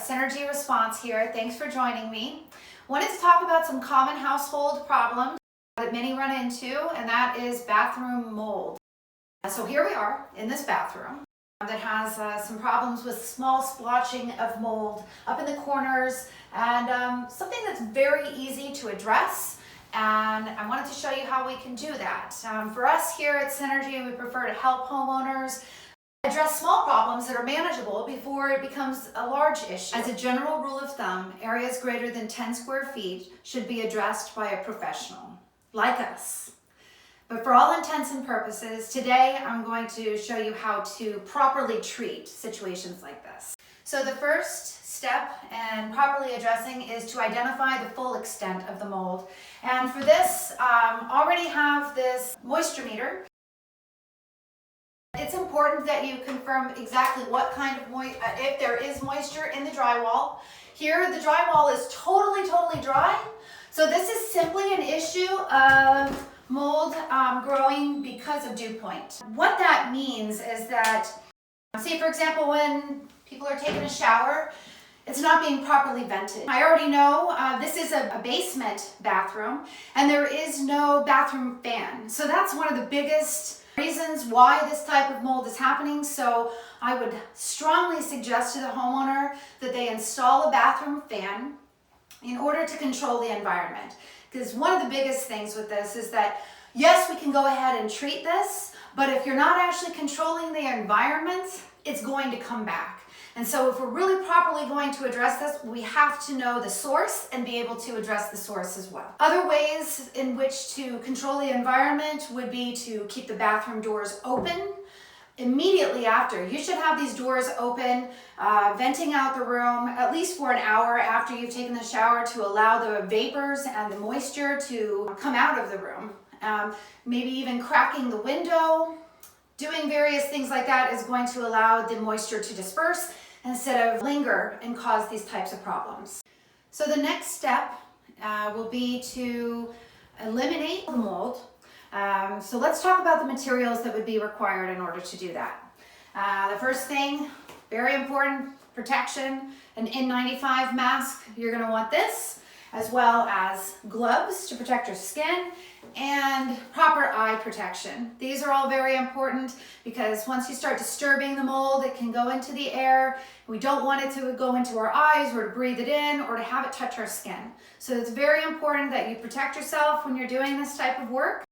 Synergy Response here. Thanks for joining me. Wanted to talk about some common household problems that many run into, and that is bathroom mold. So here we are in this bathroom that has some problems with small splotching of mold up in the corners, and something that's very easy to address. And I wanted to show you how we can do that. For us here at Synergy, we prefer to help homeowners address small problems that are manageable before it becomes a large issue. As a general rule of thumb, areas greater than 10 square feet should be addressed by a professional, like us. But for all intents and purposes, today I'm going to show you how to properly treat situations like this. So the first step in properly addressing is to identify the full extent of the mold. And for this, already have this moisture meter. It's important that you confirm exactly what kind of if there is moisture in the drywall. Here, the drywall is totally dry. So this is simply an issue of mold growing because of dew point. What that means is that, say for example, when people are taking a shower, it's not being properly vented. I already know this is a basement bathroom and there is no bathroom fan. So that's one of the biggest reasons why this type of mold is happening. So I would strongly suggest to the homeowner that they install a bathroom fan in order to control the environment. Because one of the biggest things with this is that, yes, we can go ahead and treat this, but if you're not actually controlling the environment, it's going to come back. And so if we're really properly going to address this, we have to know the source and be able to address the source as well. Other ways in which to control the environment would be to keep the bathroom doors open immediately after. You should have these doors open, venting out the room at least for an hour after you've taken the shower to allow the vapors and the moisture to come out of the room. Maybe even cracking the window. Doing various things like that is going to allow the moisture to disperse instead of linger and cause these types of problems. So the next step will be to eliminate the mold. So let's talk about the materials that would be required in order to do that. The first thing, very important, protection, an N95 mask. You're going to want this, as well as gloves to protect your skin, and proper eye protection. These are all very important because once you start disturbing the mold, it can go into the air. We don't want it to go into our eyes or to breathe it in or to have it touch our skin. So it's very important that you protect yourself when you're doing this type of work.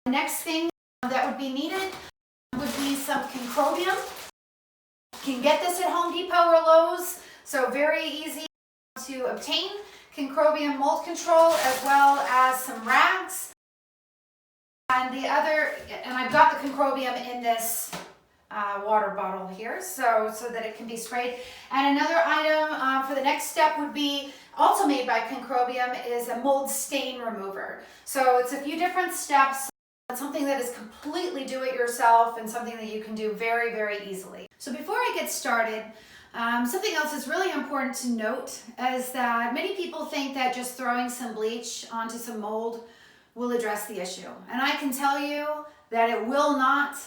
The next thing that would be needed would be some concrobium. You can get this at Home Depot or Lowe's, so very easy to obtain. Concrobium mold control, as well as some rags. And I've got the concrobium in this water bottle here, so that it can be sprayed. And another item for the next step would be, also made by concrobium, is a mold stain remover. So it's a few different steps. It's something that is completely do-it-yourself and something that you can do very easily. So before I get started, something else is really important to note is that many people think that just throwing some bleach onto some mold will address the issue. And I can tell you that it will not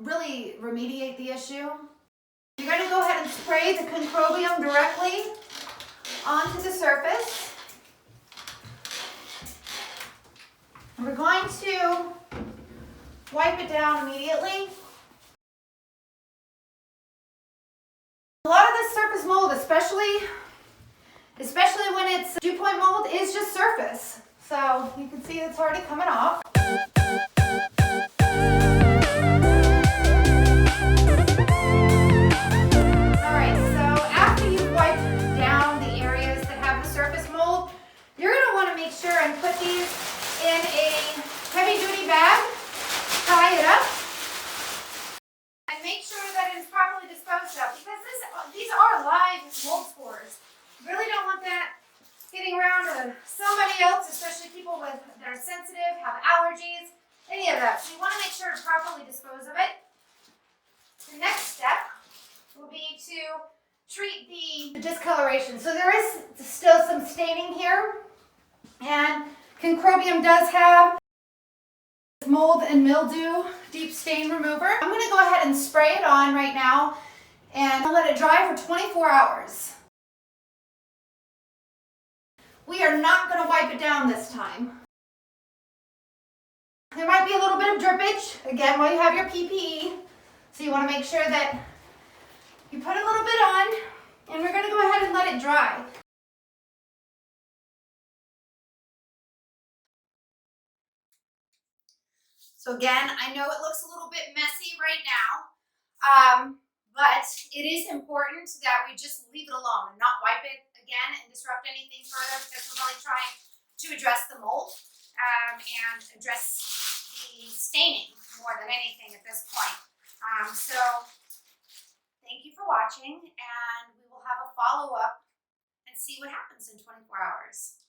really remediate the issue. You're going to go ahead and spray the concrobium directly onto the surface. And we're going to wipe it down immediately. A lot of this surface mold, especially when it's dew point mold, is just surface. So you can see it's already coming off. Alright, so after you've wiped down the areas that have the surface mold, you're going to want to make sure and put these in a heavy-duty bag, tie it up, and make sure that it's properly disposed of, because these are live mold spores. You really don't want that getting around to somebody else, especially people that are sensitive, have allergies, any of that. So you want to make sure to properly dispose of it. The next step will be to treat the discoloration. So there is still some staining here, and concrobium does have mold and mildew deep stain remover. I'm going to go ahead and spray it on right now and I'll let it dry for 24 hours. We are not going to wipe it down this time. There might be a little bit of drippage, again, while you have your PPE. So you want to make sure that you put a little bit on, and we're going to go ahead and let it dry. So again, I know it looks a little bit messy right now, but it is important that we just leave it alone and not wipe it again and disrupt anything further, because we're really trying to address the mold and address the staining more than anything at this point. So thank you for watching, and we will have a follow-up and see what happens in 24 hours.